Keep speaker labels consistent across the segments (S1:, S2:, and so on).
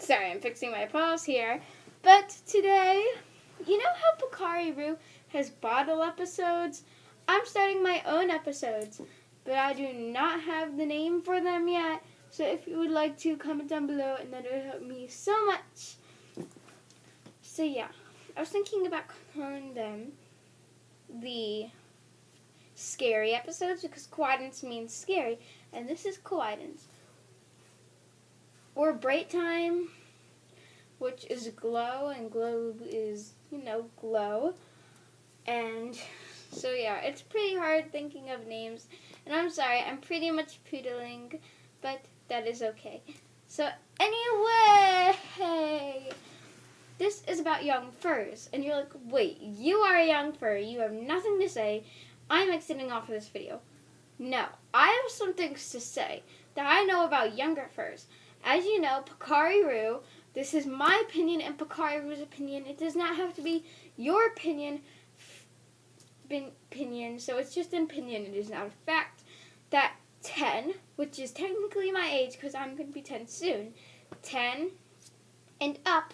S1: Sorry, I'm fixing my paws here. But today, you know how Pocari Roo has bottle episodes? I'm starting my own episodes, but I do not have the name for them yet. So if you would like to, comment down below, and that would help me so much. So yeah, I was thinking about calling them the scary episodes because Coidence means scary, and this is Coidence. Or Bright Time, which is glow, and glow is, glow. And so yeah, it's pretty hard thinking of names, and I'm sorry, I'm pretty much poodling, but that is okay. So anyway, this is about young furs, and you're like, wait, you are a young fur, you have nothing to say, I'm exiting off of this video. No, I have some things to say that I know about younger furs. As you know, Pocari Roo, this is my opinion and Pocari Roo's opinion. It does not have to be your opinion, so it's just an opinion. It is not a fact that 10, which is technically my age because I'm going to be 10 soon, 10 and up,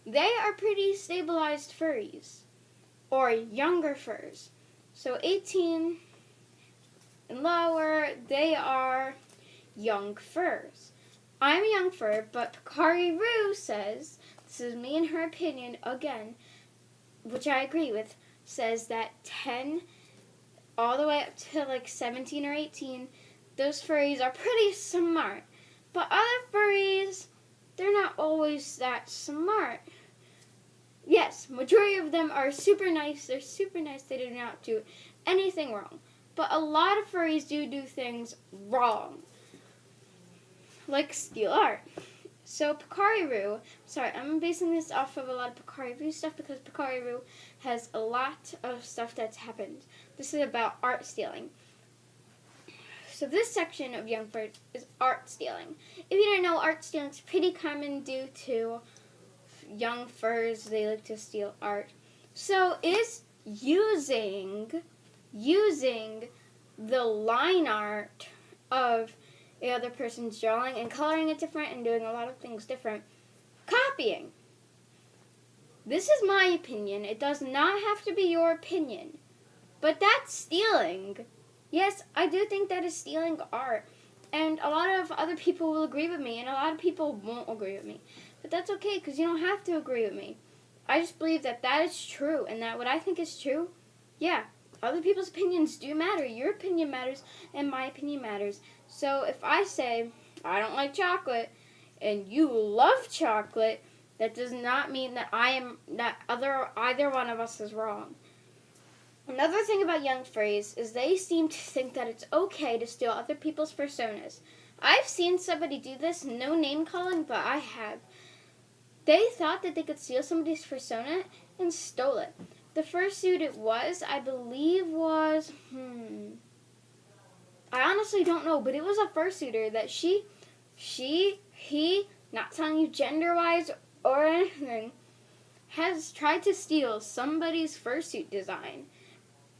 S1: they are pretty stabilized furries, or younger furs. So 18 and lower, they are young furs. I'm a young fur, but Pocari Roo says, this is me and her opinion again, which I agree with, says that 10 all the way up to like 17 or 18, those furries are pretty smart. But other furries, they're not always that smart. Yes, majority of them are super nice. They're super nice. They do not do anything wrong. But a lot of furries do things wrong. Like steal art. So Pocari Roo, sorry, I'm basing this off of a lot of Pocari Roo stuff because Pocari Roo has a lot of stuff that's happened. This is about art stealing. So this section of young furs is art stealing. If you don't know, art stealing is pretty common due to young furs. They like to steal art. So it is using the line art of the other person's drawing and coloring it different and doing a lot of things different. Copying. This is my opinion. It does not have to be your opinion. But that's stealing. Yes, I do think that is stealing art. And a lot of other people will agree with me, and a lot of people won't agree with me. But that's okay, because you don't have to agree with me. I just believe that that is true, and that what I think is true, yeah, other people's opinions do matter. Your opinion matters, and my opinion matters. So if I say, I don't like chocolate, and you love chocolate, that does not mean that either one of us is wrong. Another thing about young furries is they seem to think that it's okay to steal other people's personas. I've seen somebody do this, no name calling, but I have. They thought that they could steal somebody's persona and stole it. The fursuit it was, I believe was, I honestly don't know, but it was a fursuiter that he, not telling you gender-wise or anything, has tried to steal somebody's fursuit design.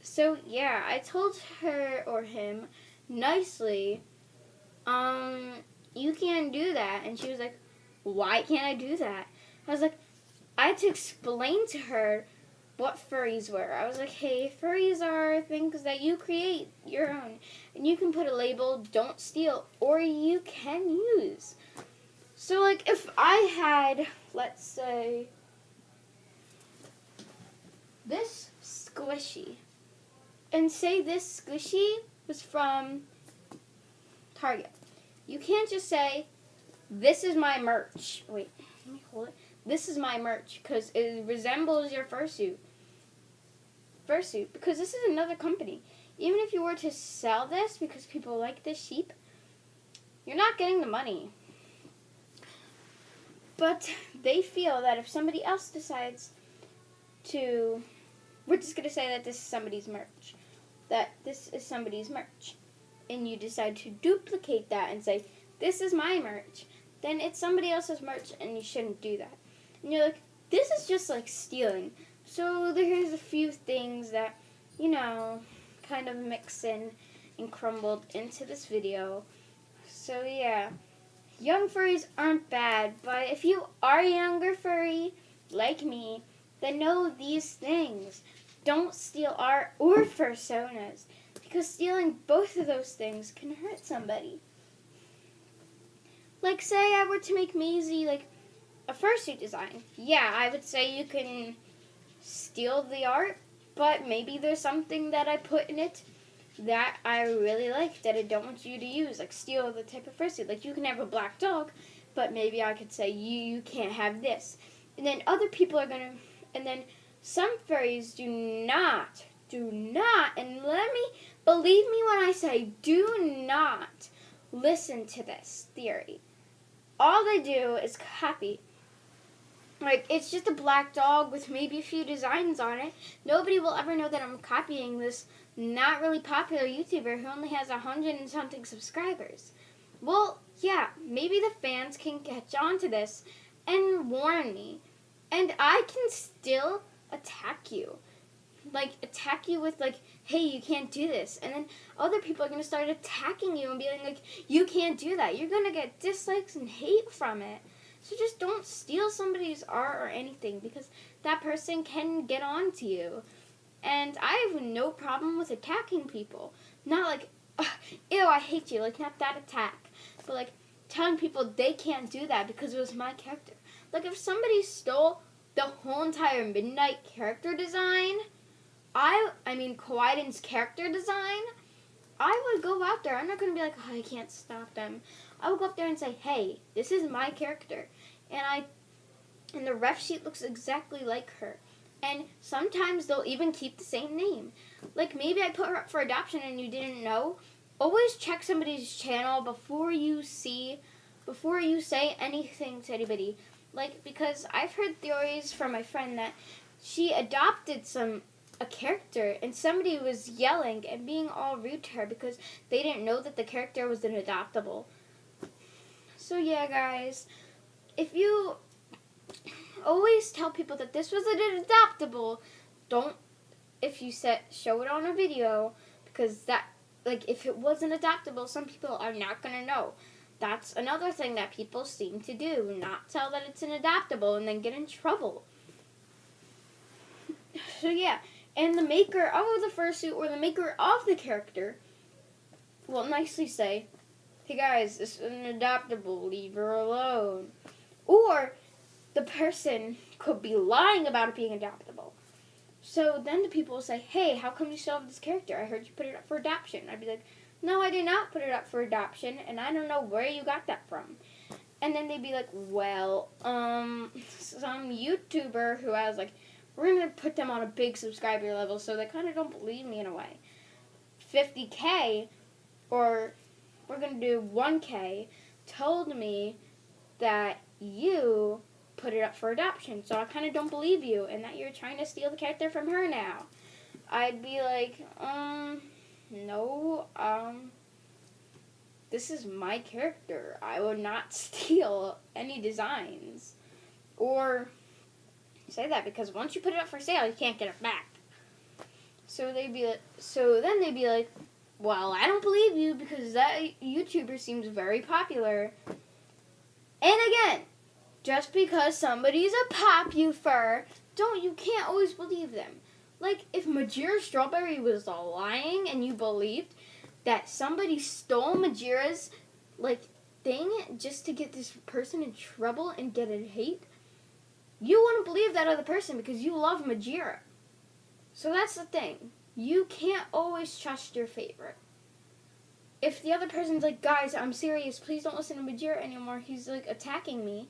S1: So, yeah, I told her or him nicely, you can't do that. And she was like, why can't I do that? I was like, I had to explain to her what furries were. I was like, hey, furries are things that you create your own. And you can put a label, don't steal, or you can use. So, like, if I had, let's say, this squishy, and say this squishy was from Target. You can't just say, this is my merch. Wait, let me hold it. This is my merch, because it resembles your fursuit. Because this is another company. Even if you were to sell this because people like this sheep, you're not getting the money. But they feel that if somebody else decides to, we're just going to say that this is somebody's merch. That this is somebody's merch. And you decide to duplicate that and say, this is my merch. Then it's somebody else's merch and you shouldn't do that. And you're like, this is just like stealing. So there's a few things that, kind of mix in and crumbled into this video. So yeah, young furries aren't bad, but But if you are a younger furry, like me, then know these things. Don't steal art or personas, because stealing both of those things can hurt somebody. Like, say I were to make Maisie, like, a fursuit design. Yeah, I would say you can steal the art, but maybe there's something that I put in it that I really like that I don't want you to use, like steal the type of fursuit. Like, you can have a black dog, but maybe I could say you can't have this. And then other people are gonna, and then some furries do not, and let me, believe me when I say do not listen to this theory. All they do is copy. Like, it's just a black dog with maybe a few designs on it. Nobody will ever know that I'm copying this not really popular YouTuber who only has 100 and something subscribers. Well, yeah, maybe the fans can catch on to this and warn me. And I can still attack you. Like, attack you with, like, hey, you can't do this. And then other people are going to start attacking you and being like, you can't do that. You're going to get dislikes and hate from it. So just don't steal somebody's art or anything, because that person can get on to you. And I have no problem with attacking people. Not like, ew, I hate you. Like, not that attack. But, like, telling people they can't do that because it was my character. Like, if somebody stole the whole entire Midnight character design, Kawaiiden's character design, I would go out there. I'm not going to be like, oh, I can't stop them. I would go up there and say, hey, this is my character. And the ref sheet looks exactly like her. And sometimes they'll even keep the same name. Like, maybe I put her up for adoption and you didn't know. Always check somebody's channel before you say anything to anybody. Like, because I've heard theories from my friend that she adopted a character, and somebody was yelling and being all rude to her because they didn't know that the character was an adoptable. So yeah, guys, if you always tell people that this was an adoptable, show it on a video, because that, like, if it wasn't adoptable, some people are not going to know. That's another thing that people seem to do, not tell that it's an adoptable and then get in trouble. So yeah, and the maker of the fursuit or the maker of the character will nicely say, hey guys, this is an adoptable, leave her alone. Or the person could be lying about it being adoptable. So then the people will say, hey, how come you still have this character? I heard you put it up for adoption. I'd be like, no, I did not put it up for adoption, and I don't know where you got that from. And then they'd be like, well, some YouTuber who has, like, we're going to put them on a big subscriber level, so they kind of don't believe me in a way. 50K, or we're going to do 1K, told me that you put it up for adoption, so I kind of don't believe you, and that you're trying to steal the character from her now. I'd be like, no, this is my character. I would not steal any designs. Or say that, because once you put it up for sale, you can't get it back. So then they'd be like, well, I don't believe you because that YouTuber seems very popular. And again, just because somebody's a popular, you can't always believe them. Like, if Majira Strawberry was lying and you believed that somebody stole Majira's, like, thing just to get this person in trouble and get a hate, you wouldn't believe that other person because you love Majira. So that's the thing. You can't always trust your favorite. If the other person's like, guys, I'm serious, please don't listen to Majira anymore, he's, like, attacking me,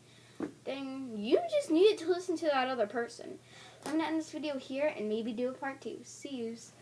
S1: then you just needed to listen to that other person. I'm going to end this video here and maybe do a part 2. See yous.